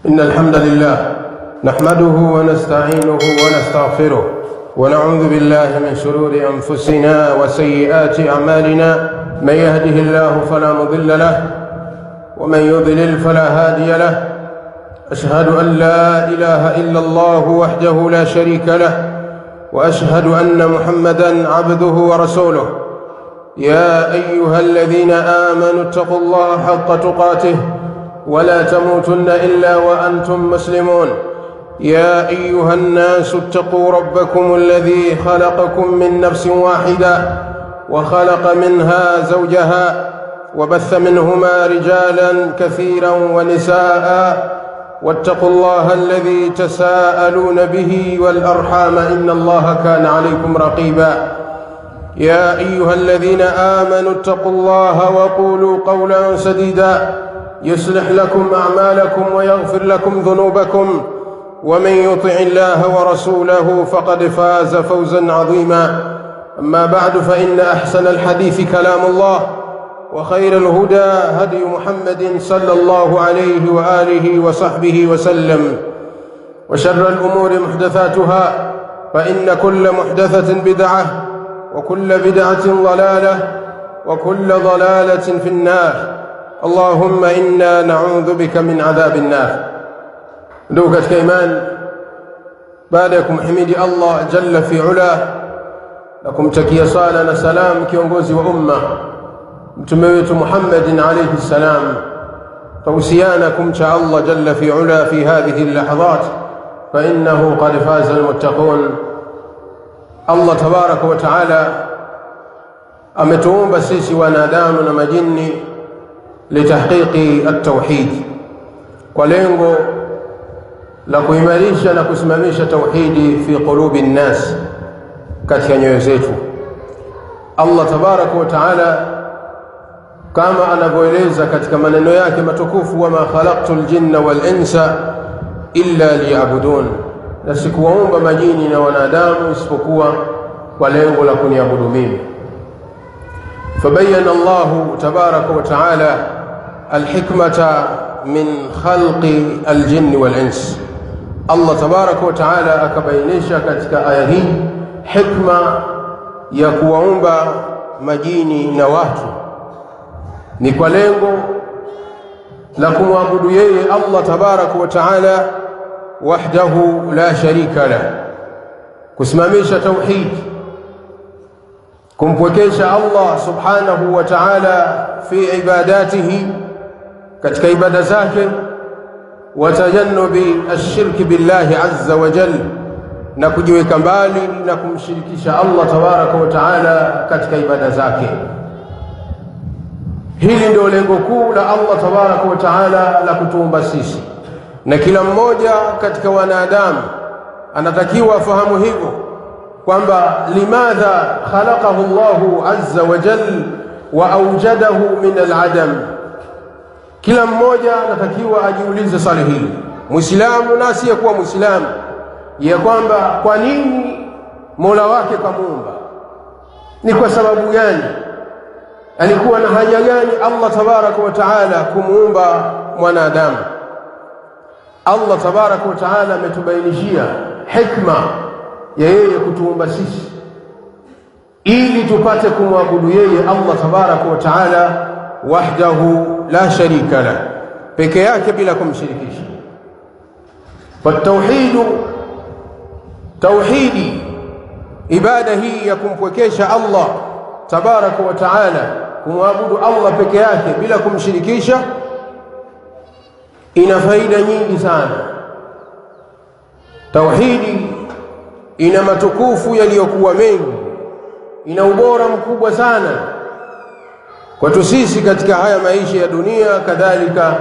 إن الحمد لله نحمده ونستعينه ونستغفره ونعوذ بالله من شرور أنفسنا وسيئات أعمالنا. من يهده الله فلا مضل له ومن يضلل فلا هادي له. أشهد أن لا إله إلا الله وحده لا شريك له، وأشهد أن محمدًا عبده ورسوله. يا أيها الذين آمنوا اتقوا الله حق تقاته ولا تموتن إلا وأنتم مسلمون. يا أيها الناس اتقوا ربكم الذي خلقكم من نفس واحدة وخلق منها زوجها وبث منهما رجالا كثيرا ونساء، واتقوا الله الذي تساءلون به والأرحام إن الله كان عليكم رقيبا. يا أيها الذين آمنوا اتقوا الله وقولوا قولا سديدا يصلح لكم أعمالكم ويغفر لكم ذنوبكم، ومن يطع الله ورسوله فقد فاز فوزا عظيما. أما بعد، فإن أحسن الحديث كلام الله، وخير الهدى هدي محمد صلى الله عليه وآله وصحبه وسلم، وشر الأمور محدثاتها، فإن كل محدثة بدعة، وكل بدعة ضلالة، وكل ضلالة في النار. اللهم إنا نعوذ بك من عذاب النار. ndugu katika imani, baada ya kumhimidi Allah jalla fi ula na kumtakia sala na salam kiongozi wa umma mtume wetu Muhammadin alayhi salam, tawsiana kumcha Allah jalla fi ula fi hadhihi al-lahadhat, fa innahu qad faza al-muttaqun. Allah tabaraka wa taala ametuumba sisi wanadamu na majini litahqiqi at-tauhid, kwa lengo la kuimarisha na kusimamisha tauhidi fi qulubi nnas, katika nyoyo zetu. Allah tabaraka wa taala kama anavyoeleza katika maneno yake matukufu, wama khalaqtul jinna wal insa illa liya'budun, na sikuwaumba majini na wanadamu isipokuwa kwa lengo la kuniabudu mimi. فبين الله تبارك وتعالى الحكمة من خلق الجن والإنس. الله تبارك وتعالى akabainisha katika aya hii hikma ya kuwaumba majini na watu ni kwa lengo la kumwabudu yeye Allah tabaraka wa taala wahdahu la sharika lah, kusimamisha tauhid, kumpwekesha Allah subhanahu wa ta'ala fi ibadatihi, katika ibada zake, wa tajannubi ash-shirki billahi azza wa jalla, na kujiweka mbali na kumshirikisha Allah tabaraka wa ta'ala katika ibada zake. Hili ndio lengo kuu la Allah tabaraka wa ta'ala la kutuumba sisi, na kila mmoja katika wanadamu anatakiwa afahamu hivyo kwamba limadha khalaqahu Allahu azza wa jalla wa awjadahu min al-adam. Kila mmoja anatakiwa ajiulize swali hili, Muislamu na asiyekuwa Muislamu, ya kwamba kwa nini Mola wake kamuumba? Ni kwa sababu gani? Alikuwa na haja gani Allah tabaraka wa taala kumuumba mwanadamu? Allah tabaraka wa taala ametubainishia hikma ya yeye kutuumba sisi ili tupate kumwabudu yeye Allah tabaraka wa taala wahdahu la sharika lah, peke yake bila kumshirikisha. Fatauhidu, tauhidi, ibada hii ya kumpwekesha Allah tabaraka wa taala, kumwabudu Allah peke yake bila kumshirikisha, ina faida nyingi sana. Tauhidi ina matukufu yaliyokuwa mengi, ina ubora mkubwa sana kwetu sisi katika haya maisha ya dunia, kadhalika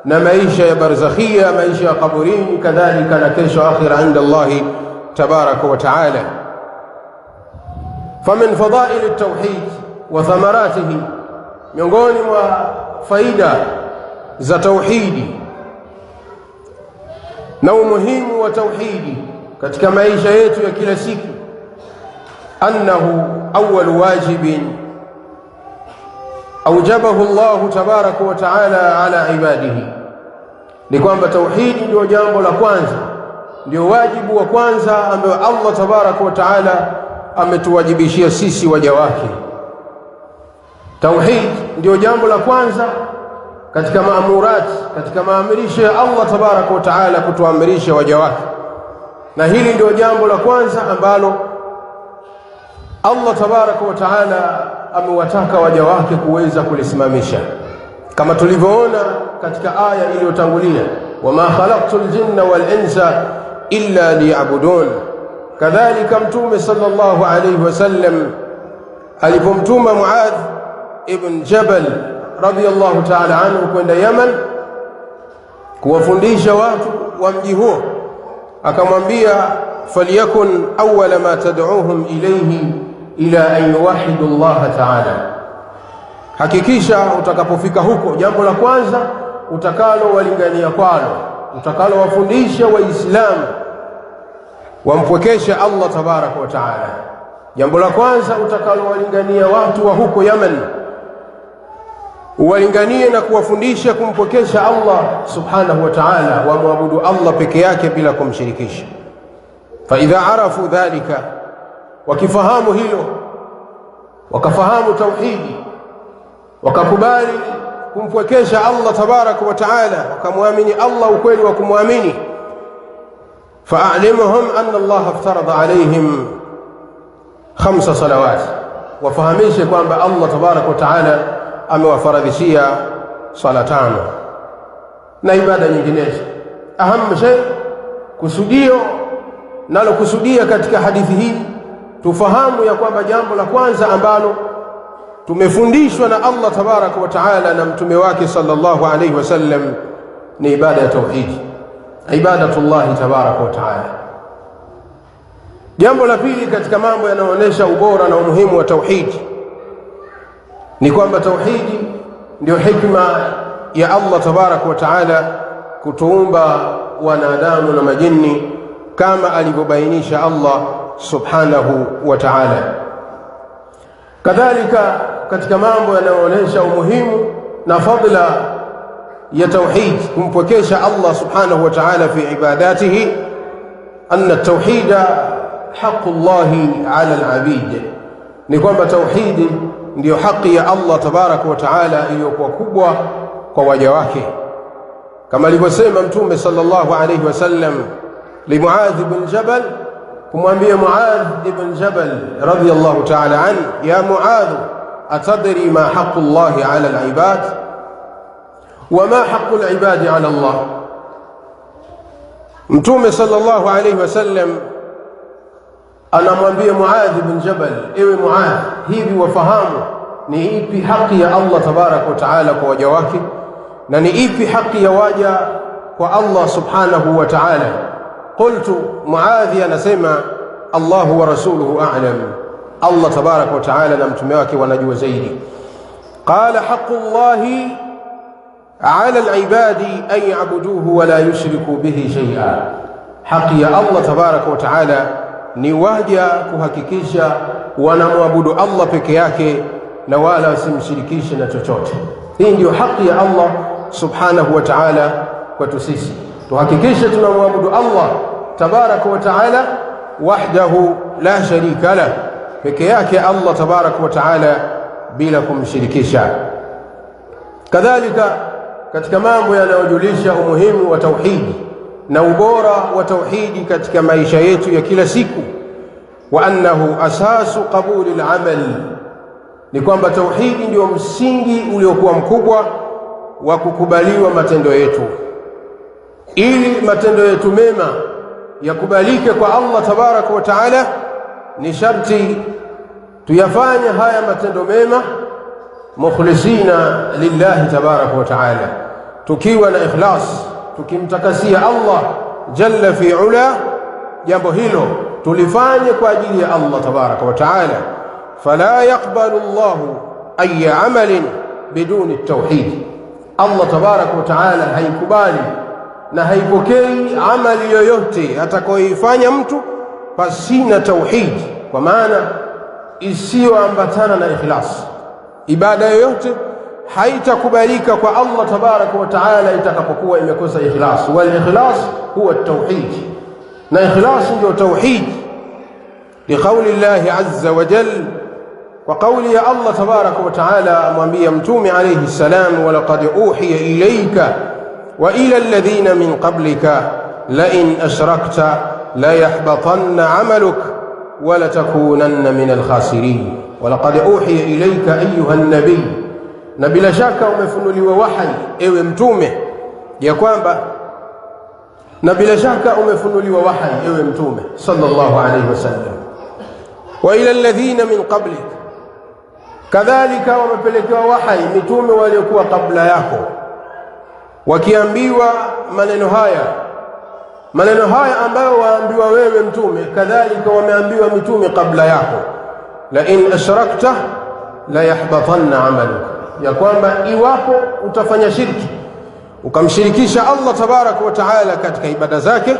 na maisha ya barzakhia, maisha ya kaburini, kadhalika na kesho akhira inda Allah tabaraka wa taala. Famin fadaili at-tauhid wa thamaratihi, miongoni mwa faida za tauhidi na umuhimu wa tauhidi katika maisha yetu ya kila siku, annahu awwal wajibin awjabahu Allah tabaraka wa taala ala ibadihi, ni kwamba tauhidi ndio jambo la kwanza, ndio wajibu wa kwanza ambao Allah tabaraka wa taala ametuwajibishia sisi waja wake. Tauhid ndio jambo la kwanza katika maamurat, katika maamrisho ya Allah tabaraka wa taala kutuamrisha waja wake, na hili ndio jambo la kwanza ambalo Allah tabaraka wa taala amewataka waja wake kuweza kulisimamisha, kama tulivyoona katika aya iliyotangulia, wama khalaqtul jinna wal insa illa liya'budun. Kadhalika Mtume sallallahu alayhi wasallam alipomtuma Muadh ibn Jabal radiyallahu ta'ala anhu kwenda Yaman kuwafundisha watu wa mji huo, akamwambia falyakun awwala ma tad'uuhum ilayhi ila an yuwahhidu Allah ta'ala, hakikisha utakapofika huko jambo la kwanza utakalo walingania kwalo, utakalo wafundisha waislamu wampwekesha Allah tabaraka wa taala. Jambo la kwanza utakalo walingania watu wa huko Yaman, uwalinganie na kuwafundisha kumpwekesha Allah subhanahu wa ta'ala, wamwabudu Allah peke yake bila kumshirikisha. Fa idha arafu dhalika, wakifahamu hilo, wakafahamu tauhidi, wakakubali kumpwekesha Allah tabaraka wa taala, wakamwamini Allah ukweli wa kumwamini, fa'alimhum anna Allah aftarada alayhim 5 salawat, wafahamishe kwamba Allah tabaraka wa taala amewafaradhishia sala 5 na ibada nyinginezo. Ahamu shay, kusudio nalo kusudia katika hadithi hii tufahamu ya kwamba jambo la kwanza ambalo tumefundishwa na Allah tabaraka wa taala na mtume wake sallallahu alayhi wasallam ni ibada ya tauhidi, ibadatullah tabaraka wa taala. Jambo la pili katika mambo yanayoonyesha ubora na umuhimu wa tauhidi ni kwamba tauhidi ndio hikma ya Allah tabaraka wa taala kutuumba wanadamu na majini kama alivyobainisha Allah subhanahu wa ta'ala. Kadhalika katika mambo yanayoonyesha umuhimu na fadla ya tauhid, kumpwekesha Allah subhanahu wa ta'ala fi ibadatihi, anna at-tauhida haqqullahi 'ala al-'abid, ni kwamba tauhidi ndiyo haki ya Allah tabaraka wa ta'ala iliyokuwa kubwa kwa waja wake, kama alivyosema Mtume sallallahu alayhi wasallam li Muadh ibn Jabal, kumwambia Muadh ibn Jabal radiyallahu ta'ala an, ya Muadh, atadri ma haqqu Allahi 'ala al-'ibad wa ma haqqu al-'ibadi 'ala Allah. Mtume sallallahu alayhi wasallam anamwambia Muadh ibn Jabal, ewe Muadh, hivi wafahamu ni ipi haki ya Allah tabaraka wa ta'ala kwa waja wake na ni ipi haki ya waja kwa Allah subhanahu wa ta'ala? Qultu, Muadhi anasema Allahu wa rasuluhu a'lam, Allah tabaraka wa ta'ala na mtume wake wanajua zaidi. Qala haqqullahi 'ala al-'ibadi an ya'buduhu wa la yushriku bihi shay'a, haki ya Allah tabaraka wa ta'ala ni waja kuhakikisha wanamwabudu Allah peke yake na wala wasimshirikishe na chochote. Hii ndio haki ya Allah subhanahu wa ta'ala kwetu sisi, tuhakikishe tunamwabudu Allah tabaraka wa ta'ala wahdahu la sharika lah, peke yake Allah tabaraka wa ta'ala bila kumshirikisha. Kadhalika katika mambo yanayojulisha umuhimu wa tauhidi na ubora wa tauhidi katika maisha yetu ya kila siku, wa annahu asasu qabuli al-amal, ni kwamba tauhidi ndio msingi uliokuwa mkubwa wa kukubaliwa matendo yetu. Ili matendo yetu mema yakubalike kwa Allah tabaraka wa taala, ni sharti tuyafanye haya matendo mema mukhlisina lillahi tabaraka wa taala, tukiwa na ikhlas, tukimtakasia Allah jalla fi ula, jambo hilo tulifanye kwa ajili ya Allah tabaraka wa taala. Fala yaqbalu Allahu ay amalin biduni at-tauhid, Allah tabaraka wa taala haikubali na haipokei amali yoyote atakayoifanya mtu pasina tauhid, kwa maana isiyoambatana na ikhlas. Ibada yoyote haitakubalika kwa Allah tabaraka wa taala itakapokuwa imekosa ikhlas. Wal ikhlas huwa at-tauhid, na ikhlas ndio tauhid. Liqauli Allah azza wa jalla, wa qawli ya Allah tabaraka wa taala amwambia mtume alayhi salam, wa laqad uhiya ilayka wa ila alladhina min qablika la in ashrakta la yahbatanna 'amaluk wa la takunanna min al-khasirin. Wa laqad uhiya ilayka ayuha an-nabiy, na bila shaka umefunuliwa wahi ewe mtume, ya kwamba na bila shaka umefunuliwa wahi ewe mtume sallallahu alayhi wasallam, wa ila alladhina min qablik, kadhalika wamepelekewa wahi mitume waliokuwa kabla yako, wakiambiwa maneno haya ambayo waambiwa wewe mtume, kadhalika wameambiwa mitume kabla yako, la in ashrakta la yahbatanna 'amaluka, ya kwamba iwapo utafanya shirki ukamshirikisha Allah tabaraka wa taala katika ibada zake,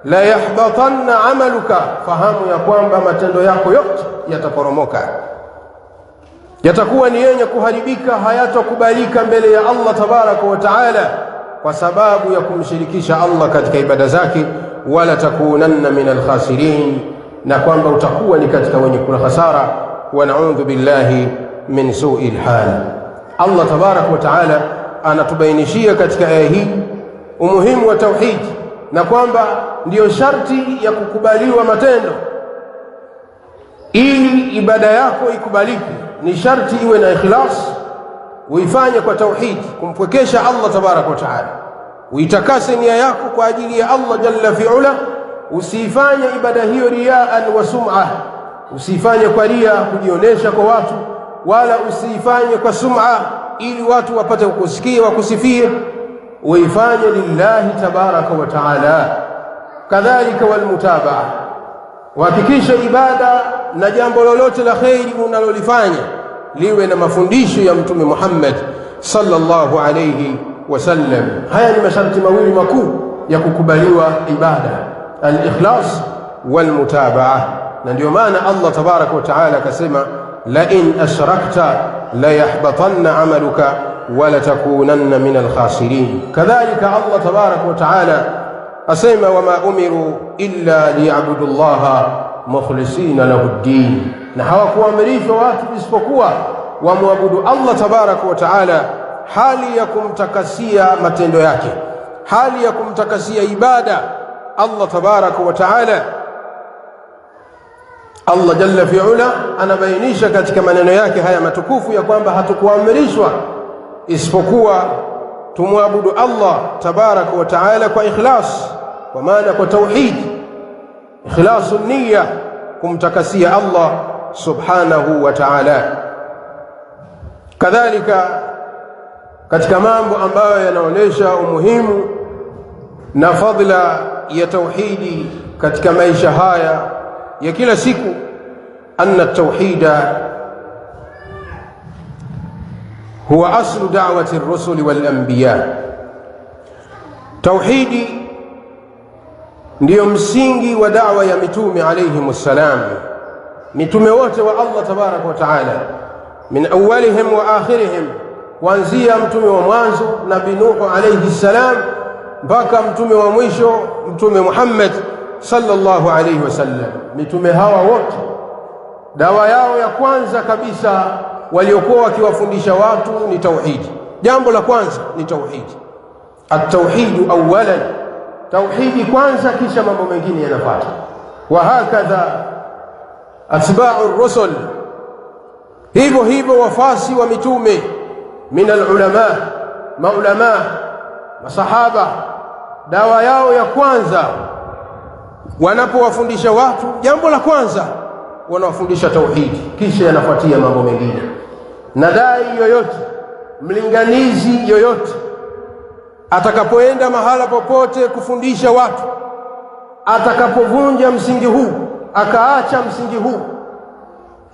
la yahbatanna 'amaluka, fahamu ya kwamba matendo yako yote yataporomoka, yatakuwa ni yenye kuharibika, hayatakubalika mbele ya Allah tabaraka wa taala kwa sababu ya kumshirikisha Allah katika ibada zake. Wala takunanna min alkhasirin, na kwamba utakuwa ni katika wenye kula hasara. Wa na'udhu billahi min su'il hal. Allah tabaraka wa taala anatubainishia katika aya hii umuhimu wa tauhid, na kwamba ndiyo sharti ya kukubaliwa matendo. Ili ibada yako ikubalike ni sharti iwe na ikhlas, uifanye kwa tauhid, kumpwekesha Allah tabaraka wa taala, uitakase nia yako kwa ajili ya Allah jalla fi'ala. Usifanye ibada hiyo riaan wa sum'a, usifanye kwa ria, kujionesha kwa watu, wala usifanye kwa sum'a ili watu wapate kukusikia wakusifie. Uifanye lillahi tabaraka wa taala. Kadhalika wal mutabaa, uhakikishe ibada na jambo lolote la khairi unalolifanya liwe na mafundisho ya Mtume Muhammad sallallahu alayhi wasallam. Haya ni masharti mawili makuu ya kukubaliwa ibada, al-ikhlas wal mutabaa. Na ndio maana Allah tabaraka wa taala akasema, la in ashrakta la yahbatanna 'amaluka wa la takunanna min al-khasirin. Kadhalika Allah tabaraka wa taala asema, wama umiru illa liya'budu Allaha mukhlisina lahu ad-din, na hawakuamrishwa watu isipokuwa wamwabudu Allah tabaraka wa taala hali ya kumtakasia matendo yake, hali ya kumtakasia ibada Allah tabaraka wa taala. Allah jalla fi'ala anabainisha katika maneno yake haya matukufu ya kwamba hatukuamrishwa isipokuwa tumwabudu Allah tabaraka wa taala kwa ikhlas, kwa maana kwa tauhid, ikhlasu niyya, kumtakasia Allah subhanahu wa ta'ala. Kadhalika katika mambo ambayo yanaonyesha umuhimu na fadhila ya tauhidi katika maisha haya ya kila siku, anna tauhida huwa aslu da'wati ar-rusuli wal anbiya. Tauhidi ndiyo msingi wa da'wa ya mitume alayhimus salam. Mitume wote wa Allah tabaraka wa taala, min awwalihim wa akhirihim, kuanzia mtume wa mwanzo Nabii Nuh alayhi salam mpaka mtume wa mwisho Mtume Muhammad sallallahu alayhi wasallam. Mitume hawa wote dawa yao ya kwanza kabisa waliokuwa wakiwafundisha watu ni tauhidi. Jambo la kwanza ni tauhidi, at-tauhidu awwalan, tauhidi kwanza, kisha mambo mengine yanafuata. Wa hakadha atba'u ar-rusul, hivyo hivyo wafasi wa mitume, min al-ulama, maulama, masahaba, dawa yao ya kwanza wanapowafundisha watu, jambo la kwanza wanawafundisha tauhidi, kisha yanafuatia mambo mengine. Na dai yoyote, mlinganizi yoyote, atakapoenda mahala popote kufundisha watu, atakapovunja msingi huu, akaacha msingi huu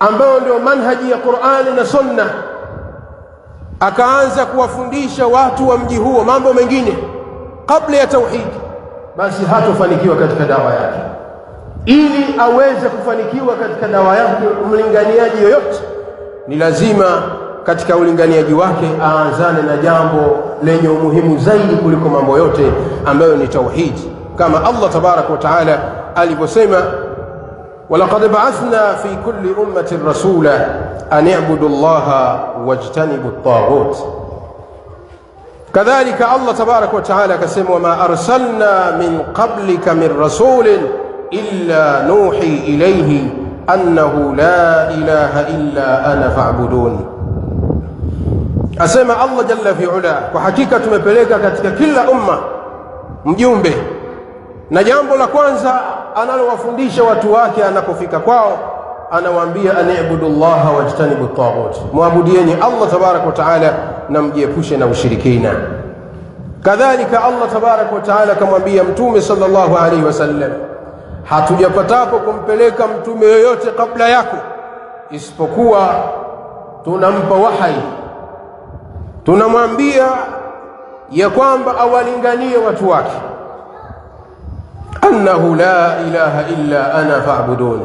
ambao ndio manhaji ya Qur'ani na Sunna, akaanza kuwafundisha watu wa mji huo mambo mengine kabla ya tauhidi, basi hatofanikiwa katika dawa yake. Ili aweze kufanikiwa katika dawa yake, mlinganiaji yoyote ni lazima katika ulinganiaji wake aanzane na jambo lenye umuhimu zaidi kuliko mambo yote, ambayo ni tauhidi, kama Allah tabaraka wa taala alivyosema, walaqad ba'athna fi kulli ummatin rasula an i'budu Allaha wajtanibu at-taghut. Kadhalika Allah tabaraka wa taala akasema, wama arsalna min qablika min rasulin illa nuhi ilayhi annahu la ilaha illa ana fa'budun. Asema Allah jalla fi ula, kwa hakika tumepeleka katika kila umma mjumbe, na jambo la kwanza analowafundisha watu wake anapofika kwao, anawaambia ani'budu Allaha wajtanibu at-taghut, muabudieni Allah tabaraka wa taala na mjiepushe na ushirikina. Kadhalika Allah tabaraka wa taala akamwambia mtume sallallahu alaihi wasallam, hatujapatapo kumpeleka mtume yoyote kabla yako isipokuwa tunampa wahyi, tunamwambia ya kwamba awalinganie watu wake, annahu la ilaha illa ana fa'budun,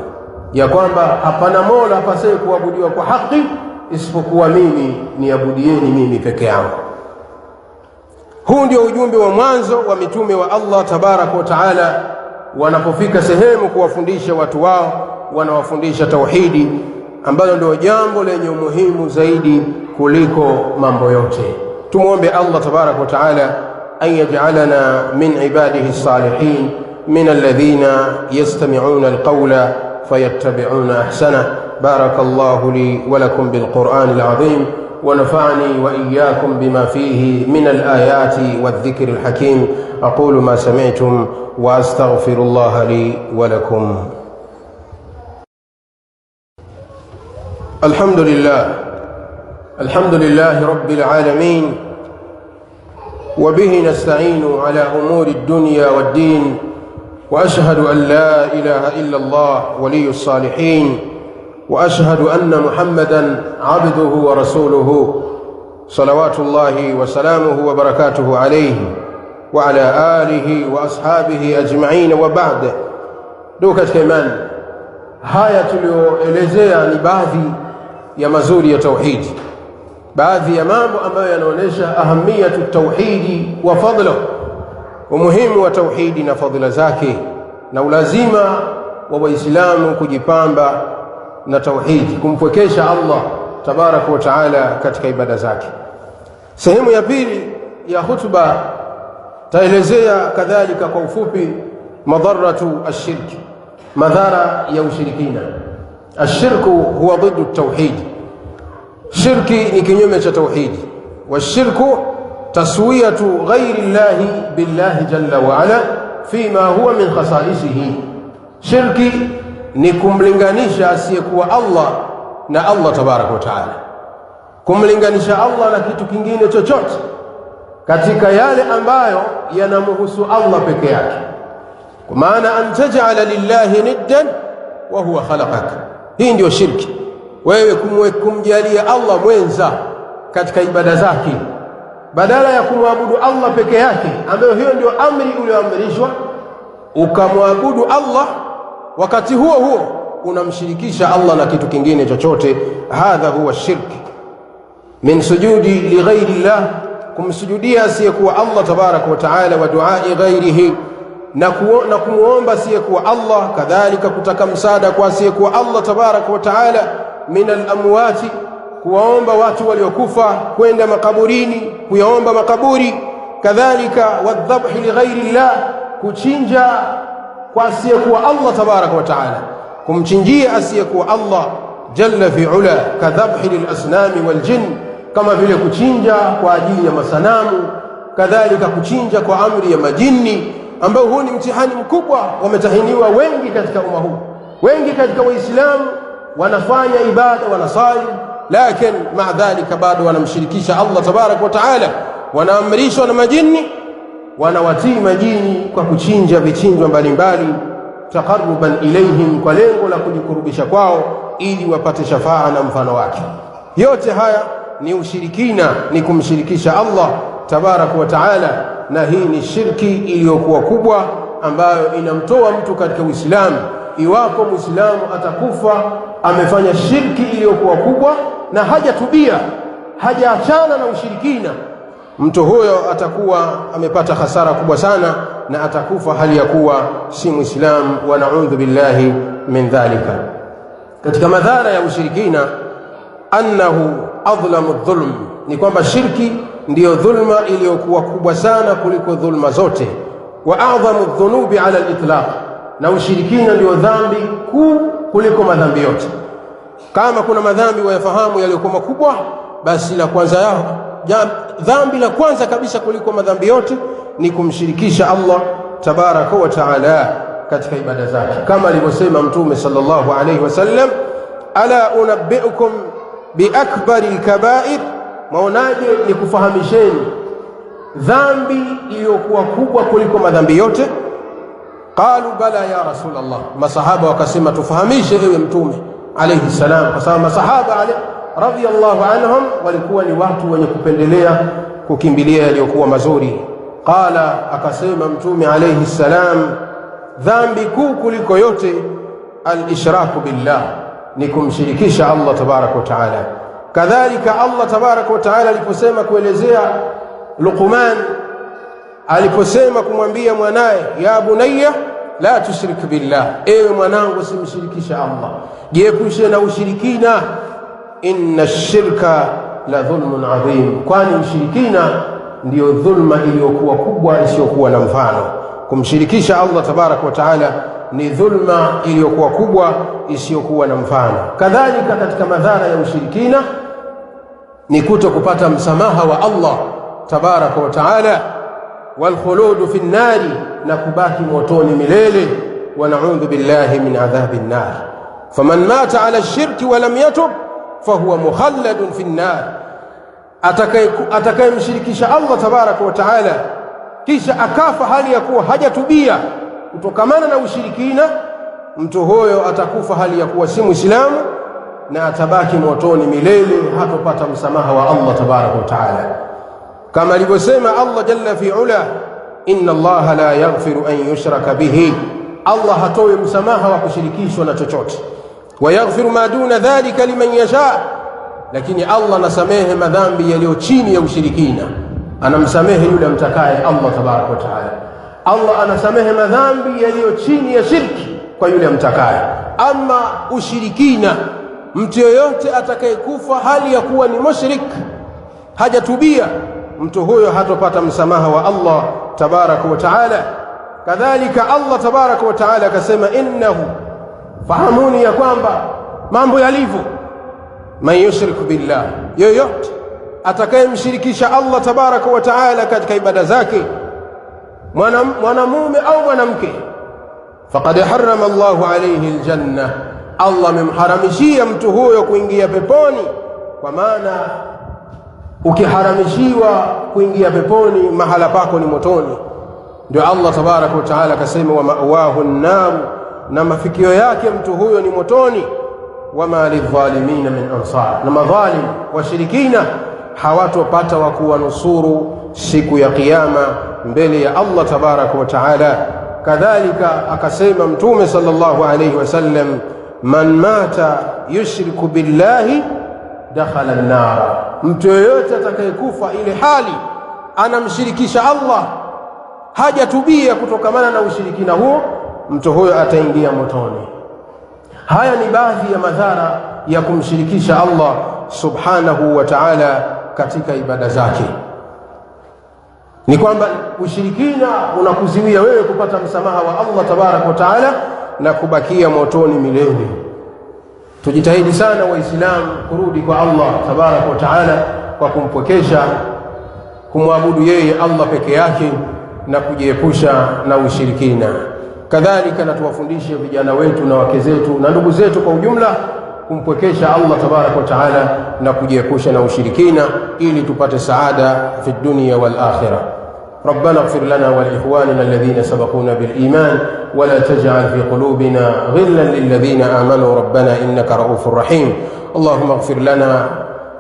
ya kwamba hapana mola apasaye kuabudiwa kwa haki isipokuwa mimi, niabudieni mimi peke yangu. Huu ndio ujumbe wa mwanzo wa mitume wa Allah tabaraka wa taala. Wanapofika sehemu kuwafundisha watu wao, wanawafundisha tauhidi, ambalo ndio jambo lenye umuhimu zaidi kuliko mambo yote. Tumuombe Allah tabaraka wa taala an yaj'alana min ibadihi as-salihin, min alladhina yastami'una al-qawla fayattabi'una ahsana. Barakallahu li wa lakum bil Qur'anil 'azim, ونفعني وإياكم بما فيه من الآيات والذكر الحكيم. أقول ما سمعتم وأستغفر الله لي ولكم. الحمد لله رب العالمين، وبه نستعين على أمور الدنيا والدين، وأشهد أن لا إله إلا الله ولي الصالحين، وأشهد أن محمدًا عبده ورسوله، صلوات الله وسلامه وبركاته عليه وعلى آله وأصحابه أجمعين. وبعد. Katika imani, haya tulioelezea ni baadhi ya mazuri ya tauhidi, baadhi ya mambo ambayo yanaonyesha ahamiyatu tauhidi wa fadla, umuhimu wa tauhidi na fadhila zake, na ulazima wa Waislamu kujipamba na tauhidi, kumpwekesha Allah tabaraka wa taala katika ibada zake. Sehemu ya pili ya hutuba taelezea kadhalika kwa ufupi madharatu ashirki, madhara ya ushirikina. Ashirku huwa ضد التوحيد, shirki ni kinyume cha tauhidi. Washirku taswiyatu ghairi llahi billahi jalla wa ala fima huwa min khasaisihi, shirki ni kumlinganisha asiyekuwa Allah na Allah tabaraka wa taala, kumlinganisha Allah na kitu kingine chochote katika yale ambayo yanamhusu Allah peke yake. Kwa maana an taj'ala lillahi niddan wa huwa khalaqaka, hii ndio shirki, wewe kumjalia Allah mwenza katika ibada zake, badala ya kumwabudu Allah peke yake, ambayo hiyo ndio amri ulioamrishwa, ukamwabudu Allah, wakati huo huo unamshirikisha Allah na kitu kingine chochote. Hadha huwa shirki min sujudi li ghairi llah, kumsujudia asiyekuwa Allah tabaraka wa taala, wa duai ghairihi, na kumuomba asiyekuwa Allah, kadhalika kutaka msaada kwa asiyekuwa Allah tabaraka wa taala, min al-amwati, kuwaomba watu waliokufa, kwenda makaburini kuyaomba makaburi, kadhalika wadhabhi li ghairi llah, kuchinja kwa asiyekuwa Allah tabaraka wa taala, kumchinjia asiyekuwa Allah jalla fi ula, kadhabhi lil asnami wal jinn, kama vile kuchinja kwa ajili ya masanamu, kadhalika kuchinja kwa amri ya majini, ambao huu ni mtihani mkubwa. Wametahiniwa wengi katika umma huu, wengi katika Waislamu wanafanya ibada, wanasali, lakini maa dhalika bado wanamshirikisha Allah tabaraka wa taala, wanaamrishwa na majini, wanawatii majini kwa kuchinja vichinjwa mbalimbali, taqarruban ilayhim, kwa lengo la kujikurubisha kwao ili wapate shafaa na mfano wake. Yote haya ni ushirikina, ni kumshirikisha Allah tabaraka wa taala, na hii ni shirki iliyokuwa kubwa ambayo inamtoa mtu katika Uislamu. Iwapo Muislamu atakufa amefanya shirki iliyokuwa kubwa na hajatubia, hajaachana na ushirikina, mtu huyo atakuwa amepata hasara kubwa sana na atakufa hali ya kuwa si Muislamu, wa na'udhu billahi min dhalika. Katika madhara ya ushirikina, annahu adhlamu dhulm, ni kwamba shirki ndiyo dhulma iliyokuwa kubwa sana kuliko dhulma zote. Wa a'dhamu dhunubi ala al-itlaq, na ushirikina ndiyo dhambi kuu kuliko madhambi yote. Kama kuna madhambi wayafahamu yaliyokuwa makubwa, basi la kwanza yao, dhambi la kwanza kabisa kuliko madhambi yote ni kumshirikisha Allah tabaraka wa taala katika ibada zake, kama alivyosema Mtume sallallahu alayhi wasallam, ala unabbiukum biakbari alkabair, maonaje ni kufahamisheni dhambi iliyokuwa kubwa kuliko madhambi yote? Qalu bala ya Rasulullah, masahaba wakasema tufahamishe ewe Mtume alayhi salam, kwa sababu masahaba radhiyallahu anhum walikuwa ni watu wenye kupendelea kukimbilia yaliyokuwa mazuri. Qala, akasema Mtume alayhi salam, dhambi kuu kuliko yote al-ishraku billah, ni kumshirikisha Allah tabaraka wa taala. Kadhalika Allah tabaraka wa taala aliposema kuelezea Luqman, aliposema kumwambia mwanae, ya bunayya la tushrik billah, ewe mwanangu simshirikisha Allah, jiepushe na ushirikina, inna shirka la dhulmun adhim, kwani ushirikina ndiyo dhulma iliyokuwa kubwa isiyokuwa na mfano. Kumshirikisha Allah tabaraka wa taala ni dhulma iliyokuwa kubwa isiyokuwa na mfano. Kadhalika katika madhara ya ushirikina ni kutokupata msamaha wa Allah tabaraka wa taala, wal khuludu fi nnari, na kubaki motoni milele, wa na'udhu billahi min adhabin nar. Faman mata ala shirki wa lam yatub fahuwa mukhalladun fi nnar, atakayemshirikisha Allah tabaraka wa taala kisha akafa hali ya kuwa hajatubia kutokamana na ushirikina, mtu huyo atakufa hali ya kuwa si Muislamu na atabaki motoni milele, hatopata msamaha wa Allah tabaraka wa taala. Kama alivyosema Allah jalla fi ula, inna Allah la yaghfiru an yushraka bihi, Allah hatoi msamaha wa kushirikishwa na chochote, wa yaghfiru ma duna dhalika liman yasha, lakini Allah anasamehe madhambi yaliyo chini ya ushirikina, anamsamehe yule amtakaye Allah tabaraka wa taala. Allah anasamehe madhambi yaliyo chini ya shirki kwa yule amtakaye. Ama ushirikina, mtu yoyote atakayekufa hali ya kuwa ni mushrik, hajatubia, mtu huyo hatopata msamaha wa Allah tabaraka wa taala. Kadhalika Allah tabaraka wa taala akasema, innahu, fahamuni ya kwamba mambo yalivyo, man yushriku billah, yoyote atakayemshirikisha Allah tabaraka wa taala katika ibada zake, mwanamume au mwanamke, faqad harrama Allahu alayhi aljanna, Allah amemharamishia mtu huyo kuingia peponi. Kwa maana ukiharamishiwa kuingia peponi, mahala pako ni motoni. Ndio Allah tabaraka wa taala akasema, wa ma'wahu an-nar, na mafikio yake mtu huyo ni motoni. Wama lidhalimina min ansar, na madhalim washirikina hawatopata wa kuwanusuru siku ya kiyama mbele ya Allah tabaraka wa taala. Kadhalika akasema Mtume sallallahu alayhi wasallam, man mata yushriku billahi dakhala an-nar, mtu yoyote atakayekufa ile hali anamshirikisha Allah, hajatubia kutokamana na ushirikina huo, mtu huyo ataingia motoni. Haya ni baadhi ya madhara ya kumshirikisha Allah subhanahu wa ta'ala katika ibada zake. Ni kwamba ushirikina unakuziwia wewe kupata msamaha wa Allah tabaraka wa ta'ala na kubakia motoni milele. Tujitahidi sana Waislamu kurudi kwa Allah tabaraka wa ta'ala kwa kumpokesha, kumwabudu yeye Allah peke yake na kujiepusha na ushirikina. Kadhalika na tuwafundishe vijana wetu na wake zetu na ndugu zetu kwa ujumla kumpokesha Allah tabaraka wa taala na kujiepusha na ushirikina, ili tupate saada fi dunya wal akhirah. ربنا اغفر لنا ولإخواننا الذين سبقونا بالإيمان ولا تجعل في قلوبنا غلا للذين آمنوا ربنا إنك رؤوف رحيم. اللهم اغفر لنا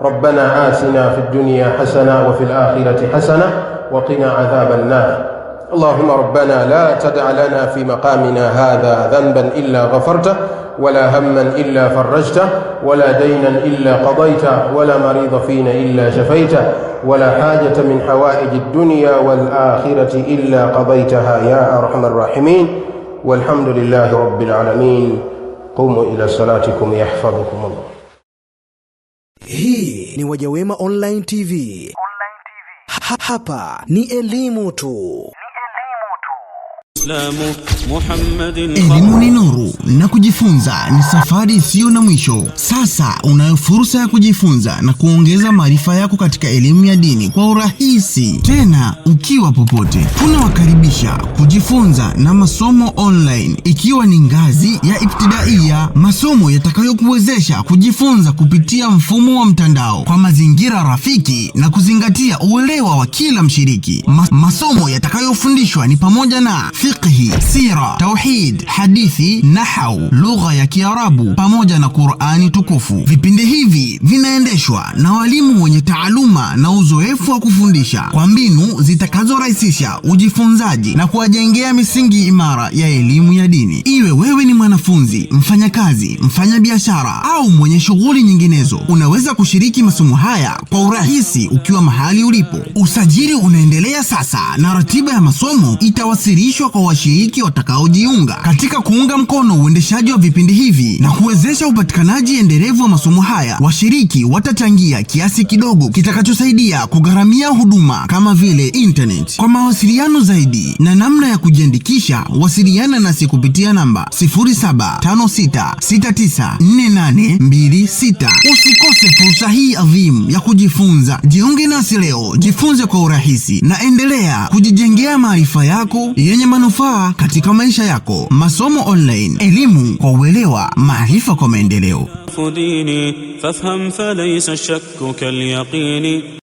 ربنا آتنا في الدنيا حسنة وفي الآخرة حسنة وقنا عذاب النار. اللهم ربنا لا تدع لنا في مقامنا هذا ذنبا إلا غفرته، ولا هما إلا فرجته، ولا دينا إلا قضيته، ولا مريض فينا إلا شفيته، ولا حاجة من حوائج الدنيا والآخرة إلا قضيتها يا أرحم الراحمين. والحمد لله رب العالمين. قوموا إلى صلاتكم يحفظكم الله. Hii ni Wajawema Online TV. Hapa ni elimu tu. Elimu ni nuru na kujifunza ni safari isiyo na mwisho. Sasa unayo fursa ya kujifunza na kuongeza maarifa yako katika elimu ya dini kwa urahisi, tena ukiwa popote. Tunawakaribisha kujifunza na masomo online, ikiwa ni ngazi ya ibtidaiya, masomo yatakayokuwezesha kujifunza kupitia mfumo wa mtandao kwa mazingira rafiki na kuzingatia uelewa wa kila mshiriki. Masomo yatakayofundishwa ni pamoja na fiqhi, sira, tauhid, hadithi, nahau, lugha ya Kiarabu pamoja na Qur'ani tukufu. Vipindi hivi vinaendeshwa na walimu wenye taaluma na uzoefu wa kufundisha kwa mbinu zitakazorahisisha ujifunzaji na kuwajengea misingi imara ya elimu ya dini. Iwe wewe ni mwanafunzi, mfanyakazi, mfanyabiashara au mwenye shughuli nyinginezo, unaweza kushiriki masomo haya kwa urahisi ukiwa mahali ulipo. Usajili unaendelea sasa na ratiba ya masomo itawasilishwa kwa washiriki watakaojiunga. Katika kuunga mkono uendeshaji wa vipindi hivi na kuwezesha upatikanaji endelevu wa masomo haya, washiriki watachangia kiasi kidogo kitakachosaidia kugharamia huduma kama vile internet. Kwa mawasiliano zaidi na namna ya kujiandikisha, wasiliana nasi kupitia namba 0756694826. Usikose fursa hii adhimu ya kujifunza. Jiunge nasi leo, jifunze kwa urahisi na endelea kujijengea maarifa yako yenye manufaa katika maisha yako. Masomo online, elimu kwa uelewa, maarifa kwa maendeleo. فافهم فليس الشك كاليقين.